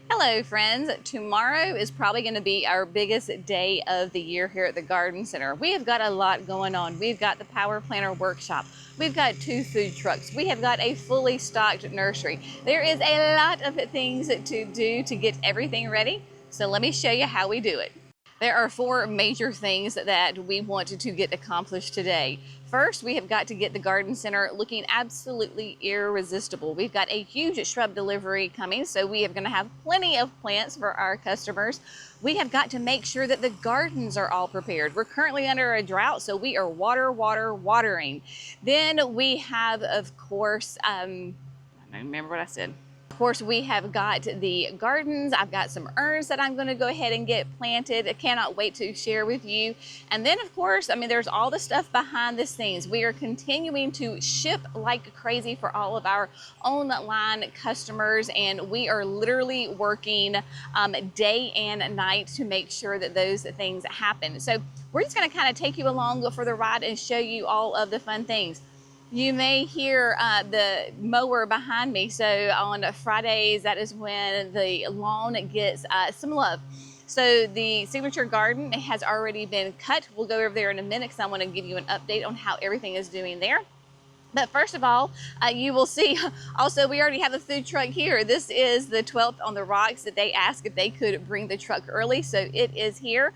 Hello friends, tomorrow is probably going to be our biggest day of the year here at the Garden Center. We have got a lot going on. We've got the Power Planter Workshop. We've got 2 food trucks. We have got a fully stocked nursery. There is a lot of things to do to get everything ready. So let me show you how we do it. There are 4 major things that we wanted to get accomplished today. First, we have got to get the garden center looking absolutely irresistible. We've got a huge shrub delivery coming, so we are going to have plenty of plants for our customers. We have got to make sure that the gardens are all prepared. We're currently under a drought, so we are watering. Then we have, of course, I don't remember what I said. Of course, we have got the gardens. I've got some urns that I'm going to go ahead and get planted. I cannot wait to share with you. And then, of course, there's all the stuff behind the scenes. We are continuing to ship like crazy for all of our online customers, and we are literally working day and night to make sure that those things happen. So we're just going to kind of take you along for the ride and show you all of the fun things. You may hear the mower behind me. So on Fridays, that is when the lawn gets some love. So the signature garden has already been cut. We'll go over there in a minute because I want to give you an update on how everything is doing there. But first of all, you will see also we already have a food truck here. This is the 12th on the Rocks that they asked if they could bring the truck early. So it is here.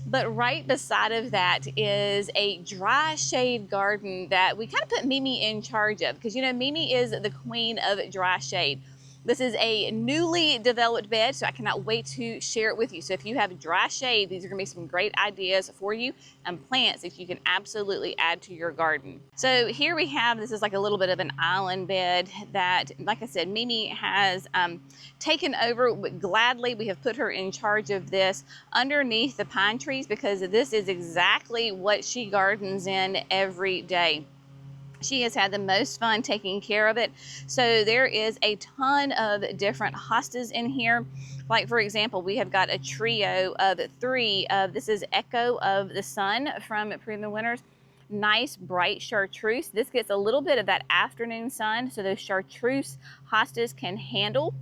But right beside of that is a dry shade garden that we kind of put Mimi in charge of, because you know Mimi is the queen of dry shade. This is a newly developed bed, so I cannot wait to share it with you. So if you have dry shade, these are going to be some great ideas for you and plants that you can absolutely add to your garden. So here we have, this is like a little bit of an island bed that, like I said, Mimi has taken over gladly. We have put her in charge of this underneath the pine trees because this is exactly what she gardens in every day. She has had the most fun taking care of it. So there is a ton of different hostas in here. Like for example, we have got a trio of 3 of, this is Echo of the Sun from Premium Winters. Nice bright chartreuse. This gets a little bit of that afternoon sun, so those chartreuse hostas can handle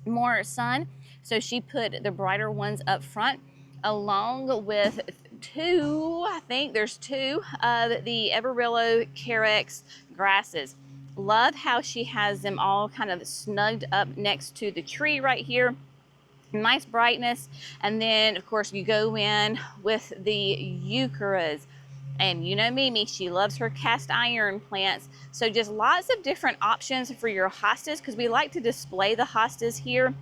more sun. So she put the brighter ones up front along with 2, I think there's 2 of the Everillo Carex grasses. Love how she has them all kind of snugged up next to the tree right here. Nice brightness. And then of course you go in with the eucharis. And you know Mimi, she loves her cast iron plants. So just lots of different options for your hostas, because we like to display the hostas here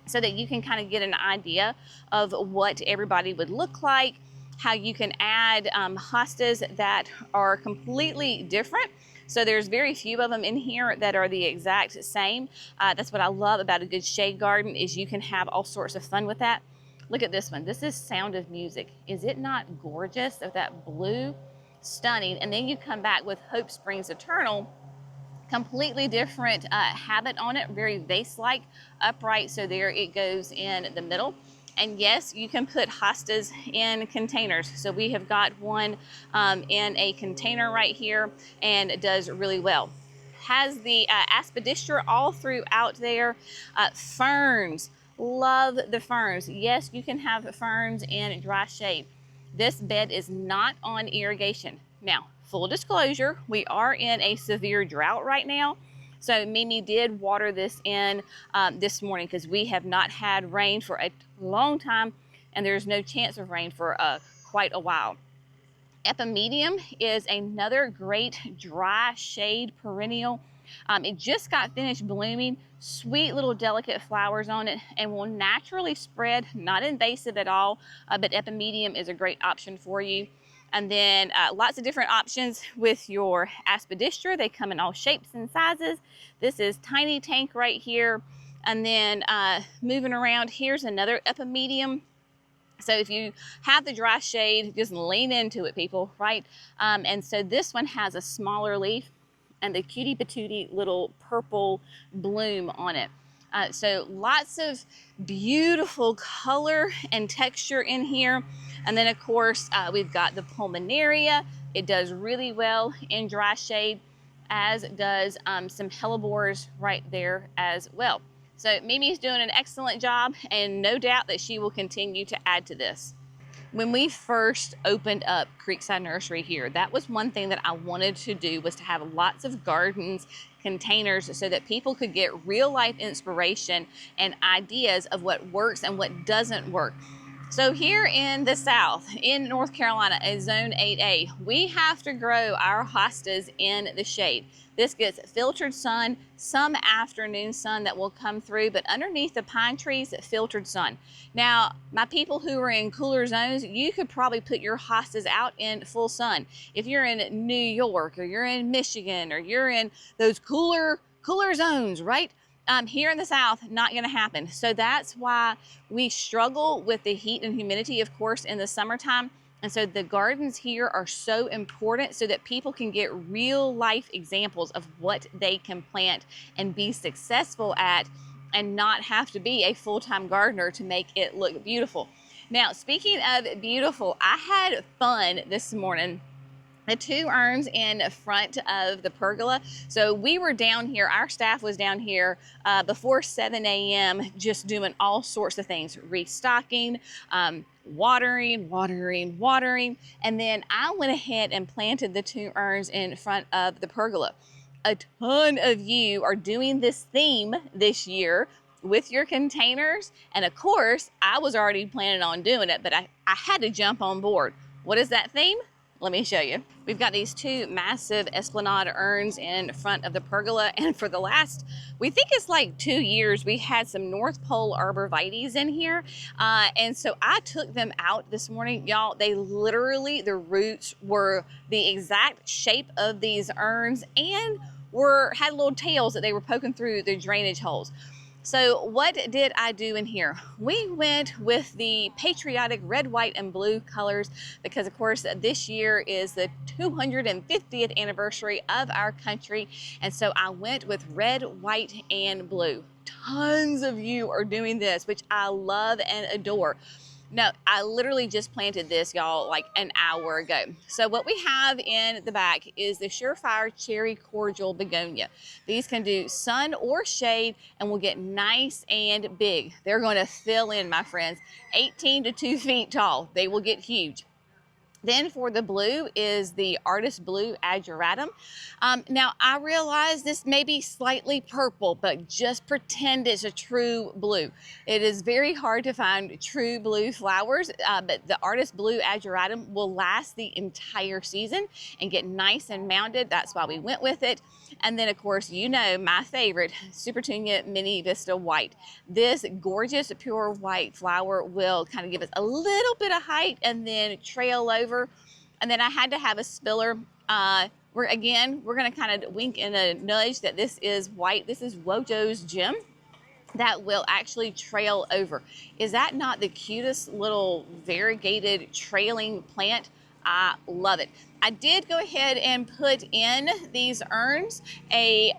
so that you can kind of get an idea of what everybody would look like, how you can add hostas that are completely different. So there's very few of them in here that are the exact same. That's what I love about a good shade garden, is you can have all sorts of fun with that. Look at this one. This is Sound of Music. Is it not gorgeous of that blue? Stunning. And then you come back with Hope Springs Eternal. Completely different habit on it, very vase-like, upright, so there it goes in the middle. And yes, you can put hostas in containers. So we have got one in a container right here, and it does really well. Has the aspidistra all throughout there. Ferns, love the ferns. Yes, you can have ferns in dry shade. This bed is not on irrigation. Now, full disclosure, we are in a severe drought right now. So Mimi did water this in this morning because we have not had rain for a long time, and there's no chance of rain for quite a while. Epimedium is another great dry shade perennial. It just got finished blooming, sweet little delicate flowers on it, and will naturally spread, not invasive at all, but Epimedium is a great option for you. And then lots of different options with your aspidistra. They come in all shapes and sizes. This is Tiny Tank right here. And then moving around, here's another Epimedium. So if you have the dry shade, just lean into it, people, right? And so this one has a smaller leaf and the cutie patootie little purple bloom on it. So lots of beautiful color and texture in here. And then of course, we've got the Pulmonaria. It does really well in dry shade, as does some hellebores right there as well. So Mimi's doing an excellent job, and no doubt that she will continue to add to this. When we first opened up Creekside Nursery here, that was one thing that I wanted to do, was to have lots of gardens, containers, so that people could get real life inspiration and ideas of what works and what doesn't work. So here in the South, in North Carolina, in Zone 8A, we have to grow our hostas in the shade. This gets filtered sun, some afternoon sun that will come through, but underneath the pine trees, filtered sun. Now, my people who are in cooler zones, you could probably put your hostas out in full sun. If you're in New York, or you're in Michigan, or you're in those cooler zones, right? Here in the South, not gonna happen. So that's why we struggle with the heat and humidity, of course, in the summertime. And so the gardens here are so important, so that people can get real life examples of what they can plant and be successful at, and not have to be a full-time gardener to make it look beautiful. Now, speaking of beautiful, I had fun this morning. The 2 urns in front of the pergola. So we were down here, our staff was down here before 7 a.m. just doing all sorts of things, restocking, watering. And then I went ahead and planted the 2 urns in front of the pergola. A ton of you are doing this theme this year with your containers. And of course, I was already planning on doing it, but I had to jump on board. What is that theme? Let me show you. We've got these 2 massive esplanade urns in front of the pergola, and for the last, we think it's like 2 years, we had some North Pole arborvitaes in here, and so I took them out this morning. Y'all, they literally, the roots were the exact shape of these urns, and had little tails that they were poking through the drainage holes. So what did I do in here? We went with the Patriotic red, white, and blue colors, because of course this year is the 250th anniversary of our country. And so I went with red, white, and blue. Tons of you are doing this, which I love and adore. No, I literally just planted this, y'all, like an hour ago. So what we have in the back is the Surefire Cherry Cordial Begonia. These can do sun or shade and will get nice and big. They're going to fill in, my friends, 18 to 2 feet tall. They will get huge. Then for the blue is the Artist Blue Ageratum. Now I realize this may be slightly purple, but just pretend it's a true blue. It is very hard to find true blue flowers, but the Artist Blue Ageratum will last the entire season and get nice and mounded. That's why we went with it. And then of course, you know, my favorite, Supertunia Mini Vista White. This gorgeous pure white flower will kind of give us a little bit of height and then trail over. And then I had to have a spiller. We're going to kind of wink and a nudge that this is white. This is Wojo's Gem that will actually trail over. Is that not the cutest little variegated trailing plant? I love it. I did go ahead and put in these urns a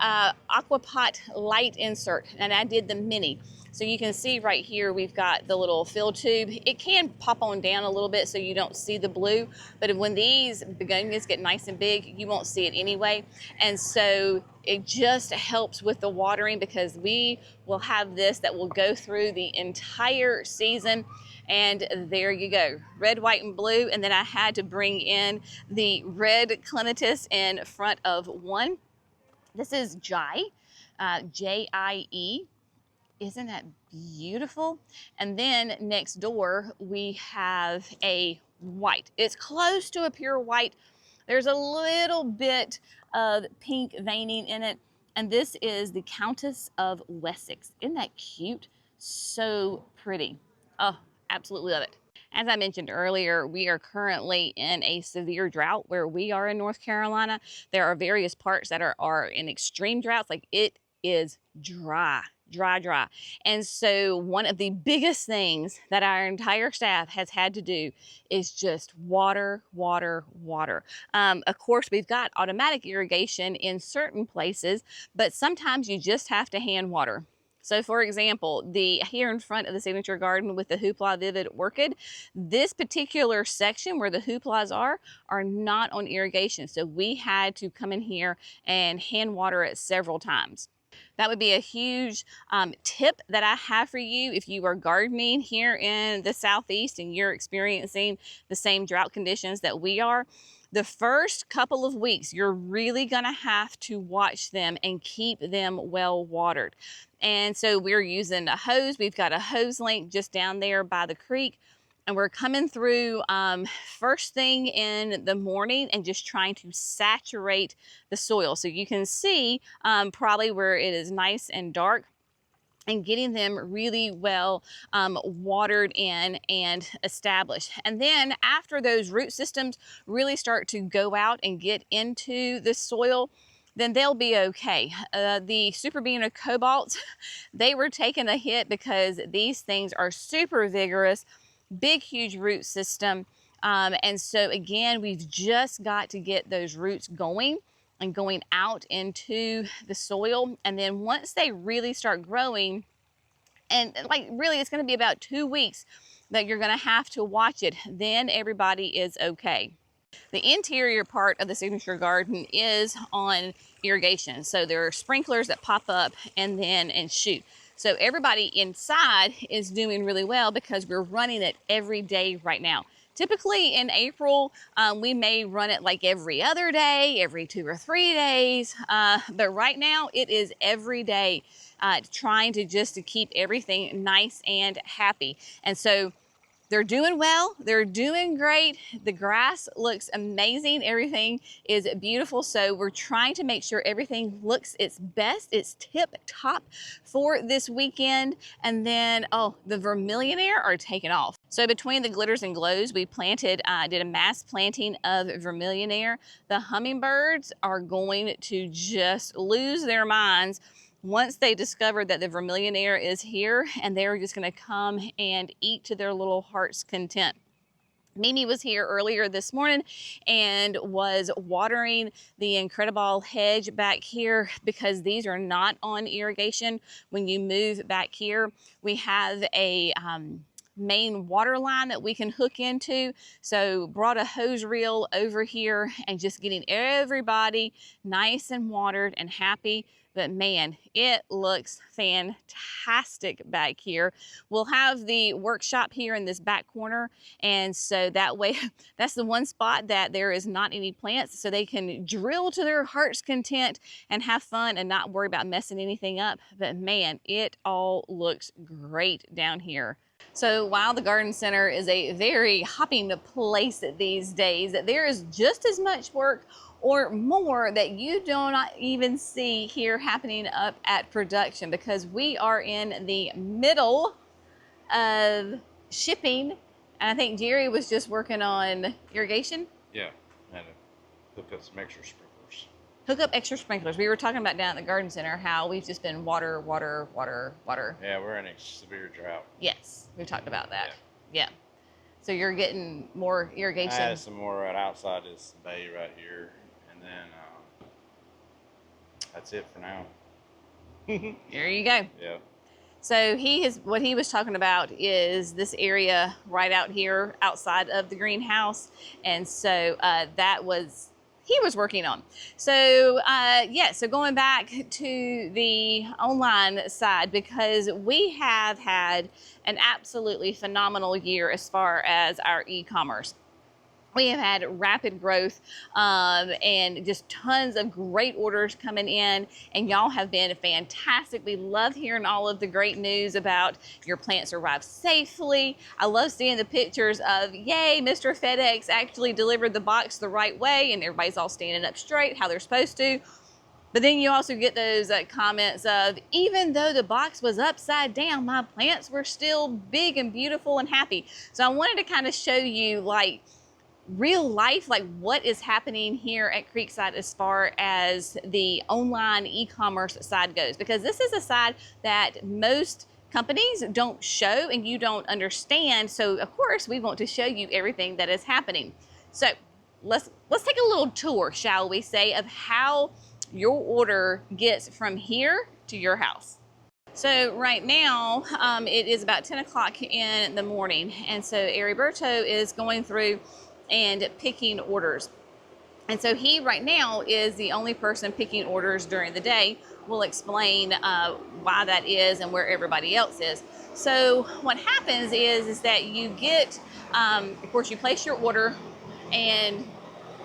Aquapot light insert, and I did the mini. So you can see right here, we've got the little fill tube. It can pop on down a little bit so you don't see the blue, but when these begonias get nice and big, you won't see it anyway. And so it just helps with the watering, because we will have this that will go through the entire season. And there you go, red, white, and blue. And then I had to bring in the red clematis in front of one. This is Jai, J-I-E. Isn't that beautiful? And then next door, we have a white. It's close to a pure white. There's a little bit of pink veining in it. And this is the Countess of Wessex. Isn't that cute? So pretty. Oh, absolutely love it. As I mentioned earlier, we are currently in a severe drought where we are in North Carolina. There are various parts that are in extreme droughts. Like, it is dry. And so one of the biggest things that our entire staff has had to do is just water. Of course, we've got automatic irrigation in certain places, but sometimes you just have to hand water. So for example, here in front of the signature garden with the Hoopla Vivid Orchid, this particular section where the hooplas are not on irrigation. So we had to come in here and hand water it several times. That would be a huge tip that I have for you if you are gardening here in the Southeast and you're experiencing the same drought conditions that we are. The first couple of weeks, you're really gonna have to watch them and keep them well watered. And so we're using a hose. We've got a hose link just down there by the creek. And we're coming through first thing in the morning and just trying to saturate the soil. So you can see probably where it is nice and dark, and getting them really well watered in and established. And then after those root systems really start to go out and get into the soil, then they'll be okay. The super bean of cobalt, they were taking a hit because these things are super vigorous, big, huge root system. And so again, we've just got to get those roots going and going out into the soil. And then once they really start growing, and like really it's going to be about 2 weeks that you're going to have to watch it, then everybody is okay. The interior part of the signature garden is on irrigation. So there are sprinklers that pop up and shoot. So everybody inside is doing really well because we're running it every day right now. Typically in April, we may run it like every other day, every 2 or 3 days. But right now it is every day, trying to keep everything nice and happy. And so they're doing well, they're doing great. The grass looks amazing, everything is beautiful. So we're trying to make sure everything looks its best, it's tip top for this weekend. And then, oh, the Vermillionaire are taking off. So between the glitters and glows, we planted, did a mass planting of Vermillionaire. The hummingbirds are going to just lose their minds once they discovered that the Vermillionaire is here, and they're just gonna come and eat to their little heart's content. Mimi was here earlier this morning and was watering the Incredible hedge back here because these are not on irrigation. When you move back here, we have a main water line that we can hook into. So brought a hose reel over here and just getting everybody nice and watered and happy. But man, it looks fantastic back here. We'll have the workshop here in this back corner. And so that way, that's the one spot that there is not any plants, so they can drill to their heart's content and have fun and not worry about messing anything up. But man, it all looks great down here. So while the garden center is a very hopping place these days, there is just as much work or more that you do not even see here happening up at production, because we are in the middle of shipping. And I think Jerry was just working on irrigation. Yeah, and hook up some extra sprinklers. Hook up extra sprinklers. We were talking about down at the garden center how we've just been water. Yeah, we're in a severe drought. Yes, we talked about that. Yeah. So you're getting more irrigation. I had some more right outside this bay right here. And then that's it for now. There you go. Yeah. So what he was talking about is this area right out here outside of the greenhouse. And so he was working on. So yeah, so going back to the online side, because we have had an absolutely phenomenal year as far as our e-commerce. We have had rapid growth and just tons of great orders coming in, and y'all have been fantastic. We love hearing all of the great news about your plants arrived safely. I love seeing the pictures of, yay, Mr. FedEx actually delivered the box the right way, and everybody's all standing up straight, how they're supposed to. But then you also get those comments of, even though the box was upside down, my plants were still big and beautiful and happy. So I wanted to kind of show you like real life, like what is happening here at Creekside as far as the online e-commerce side goes, because this is a side that most companies don't show and you don't understand. So of course we want to show you everything that is happening. So let's take a little tour, shall we say, of how your order gets from here to your house. So right now it is about 10 o'clock in the morning, and so Ariberto is going through and picking orders. And so he right now is the only person picking orders during the day. We'll explain why that is and where everybody else is. So what happens is that you get, of course, you place your order, and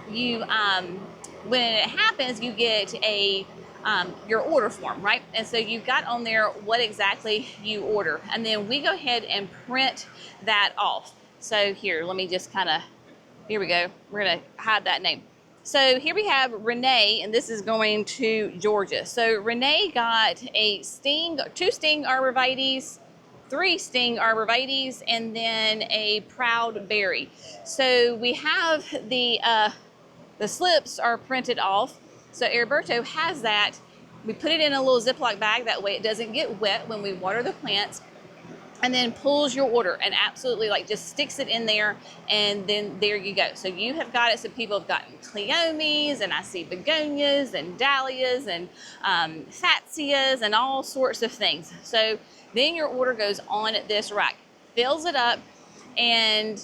you, when it happens, you get a your order form, right? And so you've got on there what exactly you order, and then we go ahead and print that off. So here, let me just kind of, here we go. We're gonna hide that name. So here we have Renee, and this is going to Georgia. So Renee got a sting, 2 sting arborvitaes, 3 sting arborvitaes, and then a proud berry. So we have the slips are printed off. So Heriberto has that. We put it in a little Ziploc bag, that way it doesn't get wet when we water the plants, and then pulls your order and absolutely like just sticks it in there, and then there you go. So you have got it. So people have gotten cleomes, and I see begonias and dahlias and fatsias and all sorts of things. So then your order goes on this rack, fills it up, and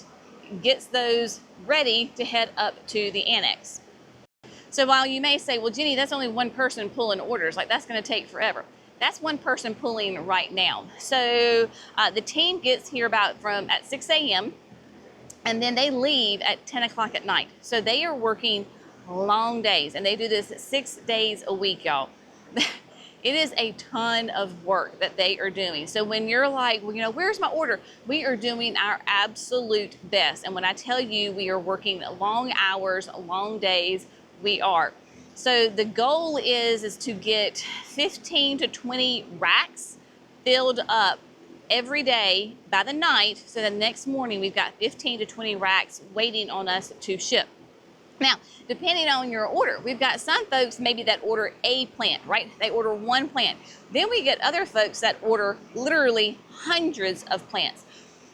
gets those ready to head up to the annex. So while you may say, well, Jenny, that's only one person pulling orders, like that's going to take forever. That's one person pulling right now. So the team gets here about at 6 a.m. and then they leave at 10 o'clock at night. So they are working long days, and they do this 6 days a week, y'all. It is a ton of work that they are doing. So when you're like, well, you know, where's my order? We are doing our absolute best. And when I tell you we are working long hours, long days, we are. So the goal is to get 15 to 20 racks filled up every day by the night. So the next morning we've got 15 to 20 racks waiting on us to ship. Now, depending on your order, we've got some folks maybe that order a plant, right? They order 1 plant. Then we get other folks that order literally hundreds of plants.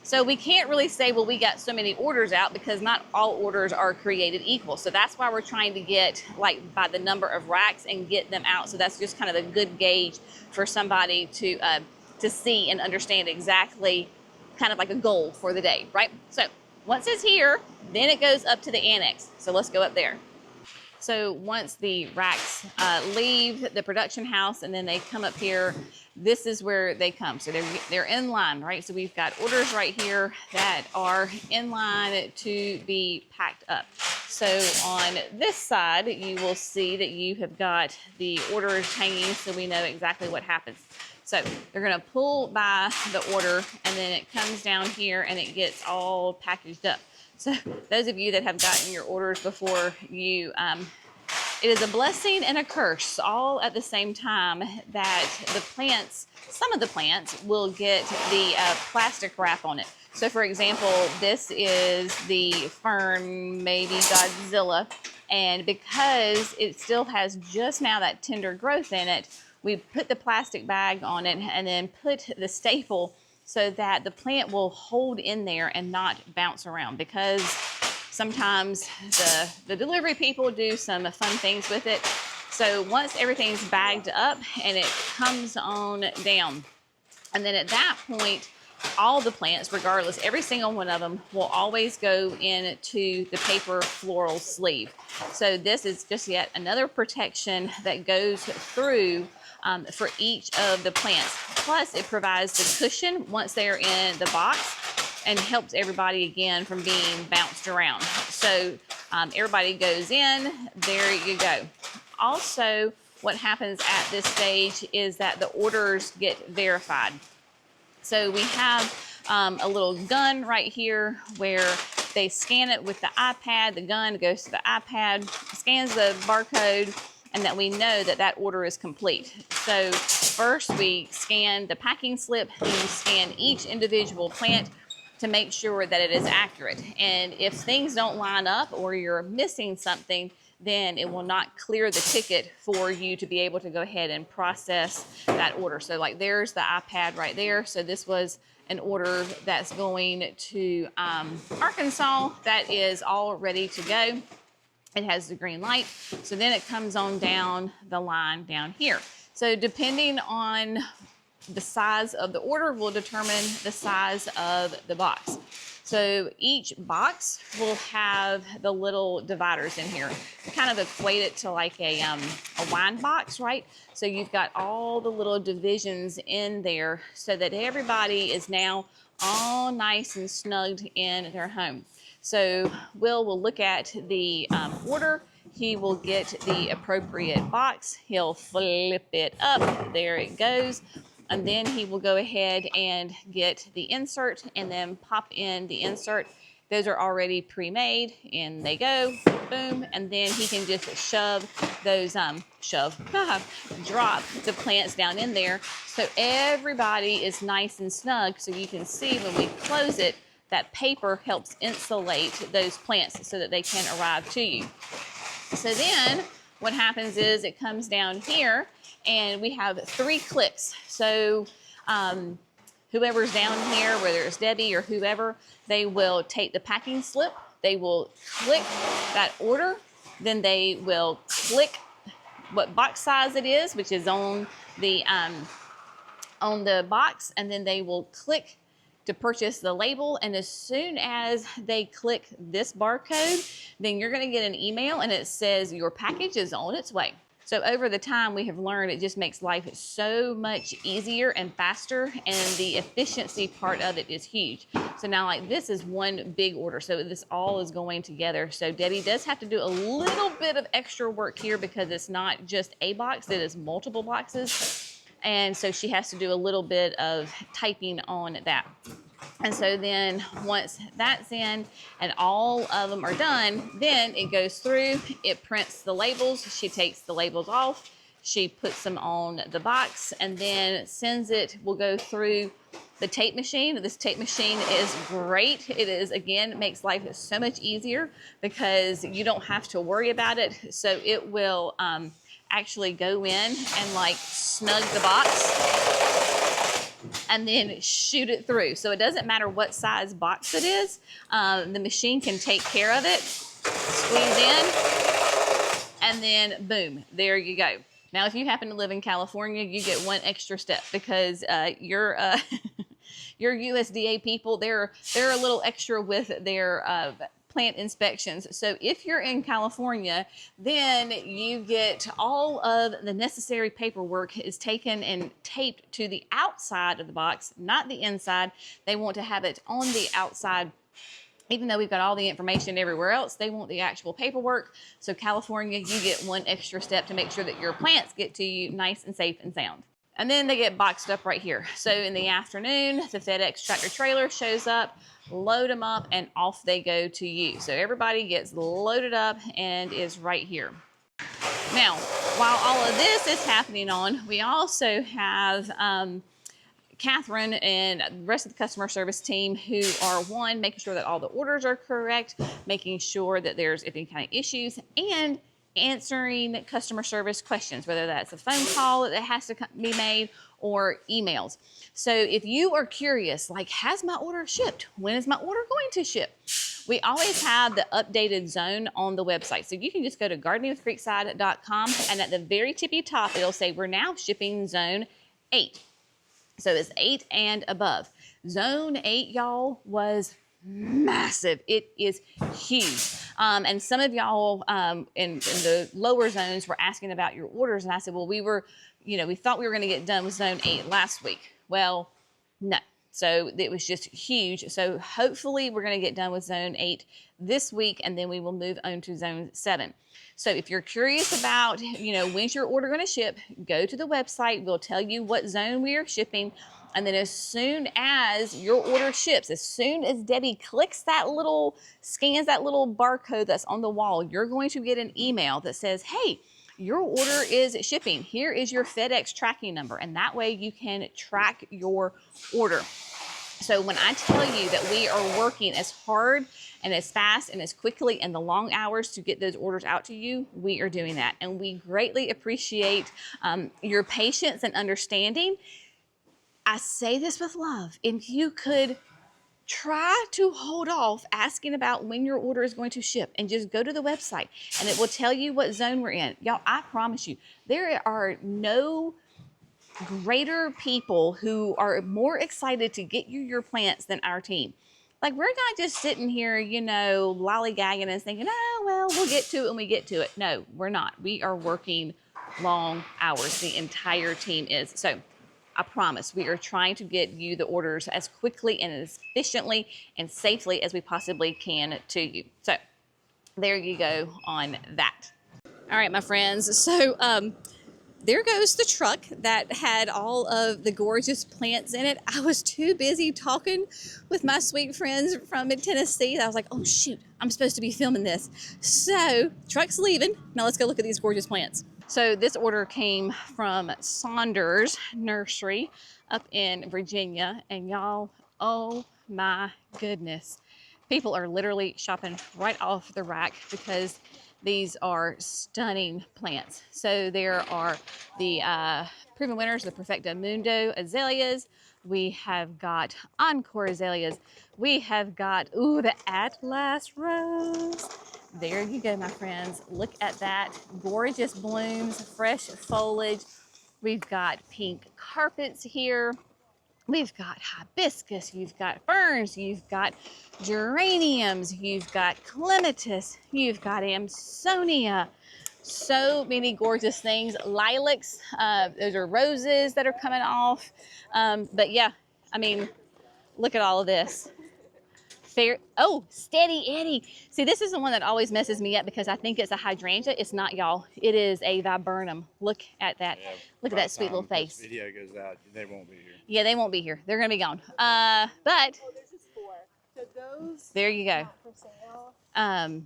So we can't really say, well, we got so many orders out, because not all orders are created equal. So that's why we're trying to get like by the number of racks and get them out. So that's just kind of a good gauge for somebody to see and understand exactly kind of like a goal for the day, right? So once it's here, then it goes up to the annex. So let's go up there. So once the racks leave the production house and then they come up here, this is where they come. So they're in line, right? So we've got orders right here that are in line to be packed up. So on this side, you will see that you have got the orders hanging, so we know exactly what happens. So they're gonna pull by the order, and then it comes down here and it gets all packaged up. So those of you that have gotten your orders before, it is a blessing and a curse all at the same time that the plants, some of the plants will get the plastic wrap on it. So for example, this is the fern, maybe Godzilla, and because it still has just now that tender growth in it, we put the plastic bag on it and then put the staple so that the plant will hold in there and not bounce around, because sometimes the delivery people do some fun things with it. So once everything's bagged up and it comes on down, and then at that point, all the plants, regardless, every single one of them will always go into the paper floral sleeve. So this is just yet another protection that goes through for each of the plants. Plus, it provides the cushion once they're in the box and helps everybody again from being bounced around. So everybody goes in, there you go. Also, what happens at this stage is that the orders get verified. So we have a little gun right here where they scan it with the iPad. The gun goes to the iPad, scans the barcode, and that we know that that order is complete. So first we scan the packing slip, then we scan each individual plant to make sure that it is accurate. And if things don't line up or you're missing something, then it will not clear the ticket for you to be able to go ahead and process that order. So like there's the iPad right there. So this was an order that's going to Arkansas that is all ready to go. It has the green light. So then it comes on down the line down here. So depending on the size of the order will determine the size of the box. So each box will have the little dividers in here. Kind of equate it to like a wine box, right? So you've got all the little divisions in there so that everybody is now all nice and snugged in their home. So Will look at the order. He will get the appropriate box. He'll flip it up. There it goes. And then he will go ahead and get the insert and then pop in the insert. Those are already pre-made, and they go, boom, and then he can just shove those, drop the plants down in there so everybody is nice and snug. So you can see when we close it, that paper helps insulate those plants so that they can arrive to you. So then what happens is it comes down here and we have 3 clicks. So whoever's down here, whether it's Debbie or whoever, they will take the packing slip, they will click that order, then they will click what box size it is, which is on the box, and then they will click to purchase the label. And as soon as they click this barcode, then you're going to get an email and it says your package is on its way. So over the time we have learned it just makes life so much easier and faster, and the efficiency part of it is huge. So now like this is one big order, so this all is going together. So Debbie does have to do a little bit of extra work here because it's not just a box, it is multiple boxes. And so she has to do a little bit of typing on that. And so then once that's in and all of them are done, then it goes through, it prints the labels, she takes the labels off, she puts them on the box, and then sends it, will go through the tape machine. This tape machine is great. It is, again, makes life so much easier because you don't have to worry about it. So it will actually go in and like snug the box and then shoot it through. So it doesn't matter what size box it is. The machine can take care of it, squeeze in, and then boom, there you go. Now, if you happen to live in California, you get one extra step because your USDA people, they're a little extra with their plant inspections. So if you're in California, then you get all of the necessary paperwork is taken and taped to the outside of the box, not the inside. They want to have it on the outside. Even though we've got all the information everywhere else, they want the actual paperwork. So California, you get one extra step to make sure that your plants get to you nice and safe and sound. And then they get boxed up right here. So in the afternoon, the FedEx tractor trailer shows up, load them up, and off they go to you. So everybody gets loaded up and is right here. Now, while all of this is happening on, we also have Catherine and the rest of the customer service team who are making sure that all the orders are correct, making sure that there's any kind of issues, and answering customer service questions, whether that's a phone call that has to be made or emails. So if you are curious, like, has my order shipped? When is my order going to ship? We always have the updated zone on the website. So you can just go to gardeningwithcreekside.com, and at the very tippy top, it'll say we're now shipping zone 8. So it's 8 and above. Zone 8, y'all, was massive. It is huge. And some of y'all in the lower zones were asking about your orders. And I said, well, we thought we were going to get done with zone 8 last week. Well, no. So it was just huge. So hopefully we're going to get done with zone 8 this week, and then we will move on to zone 7. So if you're curious about, when's your order going to ship, go to the website. We'll tell you what zone we are shipping. And then as soon as your order ships, as soon as Debbie scans that little barcode that's on the wall, you're going to get an email that says, hey, your order is shipping. Here is your FedEx tracking number. And that way you can track your order. So when I tell you that we are working as hard and as fast and as quickly and the long hours to get those orders out to you, we are doing that. And we greatly appreciate your patience and understanding. I say this with love. If you could try to hold off asking about when your order is going to ship and just go to the website and it will tell you what zone we're in. Y'all, I promise you, there are no greater people who are more excited to get you your plants than our team. Like, we're not just sitting here, you know, lollygagging and thinking, oh, well, we'll get to it when we get to it. No, we're not. We are working long hours. The entire team is. So I promise we are trying to get you the orders as quickly and as efficiently and safely as we possibly can to you. So there you go on that. All right, my friends. So there goes the truck that had all of the gorgeous plants in it. I was too busy talking with my sweet friends from Tennessee that I was like, oh shoot, I'm supposed to be filming this. So truck's leaving. Now let's go look at these gorgeous plants. So this order came from Saunders Nursery up in Virginia, and y'all, oh my goodness. People are literally shopping right off the rack because these are stunning plants. So there are the proven winners, the Perfecto Mundo azaleas. We have got Encore azaleas. We have got, ooh, the Atlas rose. There you go, my friends. Look at that. Gorgeous blooms, fresh foliage. We've got pink carpets here. We've got hibiscus, you've got ferns, you've got geraniums, you've got clematis, you've got amsonia. So many gorgeous things. Lilacs, those are roses that are coming off. But yeah, I mean, look at all of this. Oh, Steady Eddie. See, this is the one that always messes me up because I think it's a hydrangea. It's not, y'all. It is a viburnum. Look at that. Yeah, look at that sweet little face. This video goes out, they won't be here. Yeah, they won't be here. They're going to be gone. But oh, there's just 4. So those there you go. Not for sale.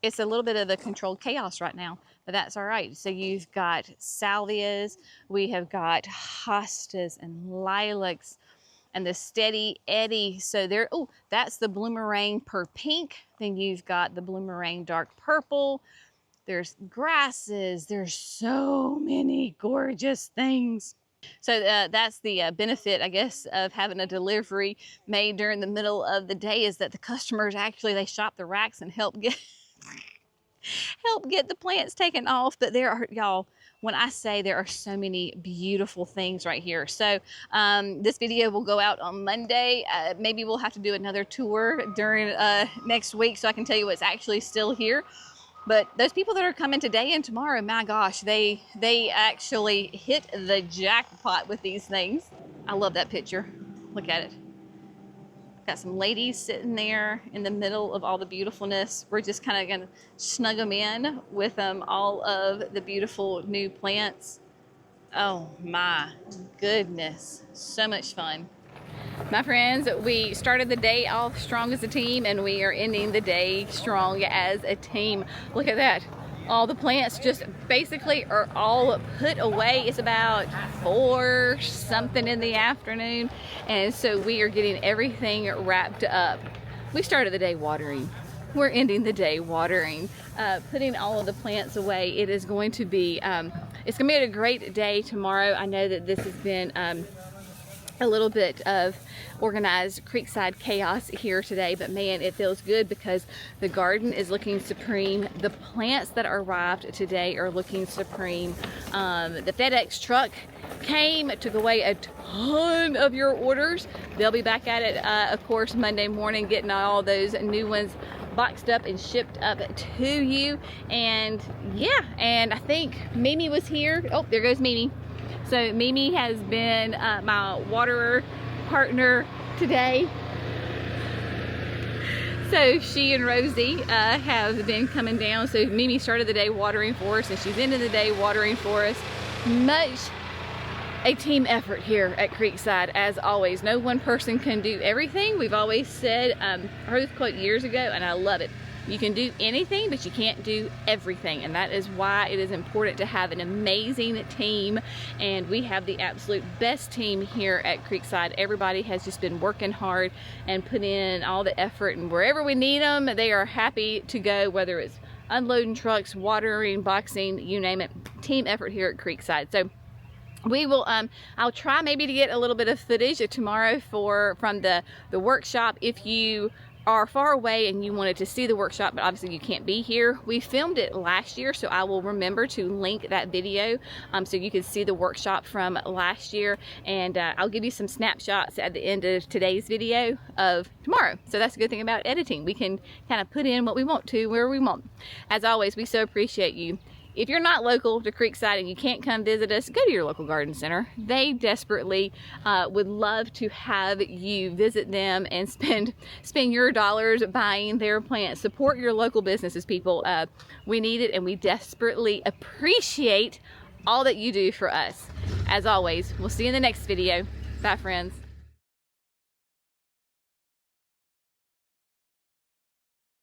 It's a little bit of the controlled chaos right now, but that's all right. So you've got salvias. We have got hostas and lilacs. And the Steady Eddie, so there, oh, that's the Bloomerang per pink. Then you've got the Bloomerang dark purple. There's grasses. There's so many gorgeous things. So that's the benefit, I guess, of having a delivery made during the middle of the day is that the customers actually, they shop the racks and help get the plants taken off. But there are, y'all, when I say there are so many beautiful things right here. So this video will go out on Monday. Maybe we'll have to do another tour during next week so I can tell you what's actually still here. But those people that are coming today and tomorrow, my gosh, they actually hit the jackpot with these things. I love that picture. Look at it. Got some ladies sitting there in the middle of all the beautifulness. We're just kind of gonna snug them in with all of the beautiful new plants. Oh my goodness, so much fun. My friends, we started the day off strong as a team and we are ending the day strong as a team. Look at that. All the plants just basically are all put away. It's about 4 something in the afternoon, and so we are getting everything wrapped up. We started the day watering. We're ending the day watering, putting all of the plants away. It is going to be, it's going to be a great day tomorrow. I know that this has been a little bit of organized Creekside chaos here today, but man, it feels good because the garden is looking supreme. The plants that arrived today are looking supreme. The FedEx truck came, took away a ton of your orders. They'll be back at it, of course, Monday morning, getting all those new ones boxed up and shipped up to you. And yeah, and I think Mimi was here. Oh, there goes Mimi. So Mimi has been my waterer partner today. So she and Rosie have been coming down. So Mimi started the day watering for us and she's ended the day watering for us. Much a team effort here at Creekside, as always. No one person can do everything. We've always said, I heard this quote years ago and I love it. You can do anything, but you can't do everything. And that is why it is important to have an amazing team. And we have the absolute best team here at Creekside. Everybody has just been working hard and put in all the effort. And wherever we need them, they are happy to go, whether it's unloading trucks, watering, boxing, you name it. Team effort here at Creekside. So we will, I'll try maybe to get a little bit of footage tomorrow from the workshop. If you are far away and you wanted to see the workshop, but obviously you can't be here, we filmed it last year, so I will remember to link that video so you can see the workshop from last year, and I'll give you some snapshots at the end of today's video of tomorrow. So that's a good thing about editing. We can kind of put in what we want to where we want. As always, we so appreciate you. If you're not local to Creekside and you can't come visit us, go to your local garden center. They desperately would love to have you visit them and spend your dollars buying their plants. Support your local businesses, people. We need it, and we desperately appreciate all that you do for us. As always, we'll see you in the next video. Bye, friends.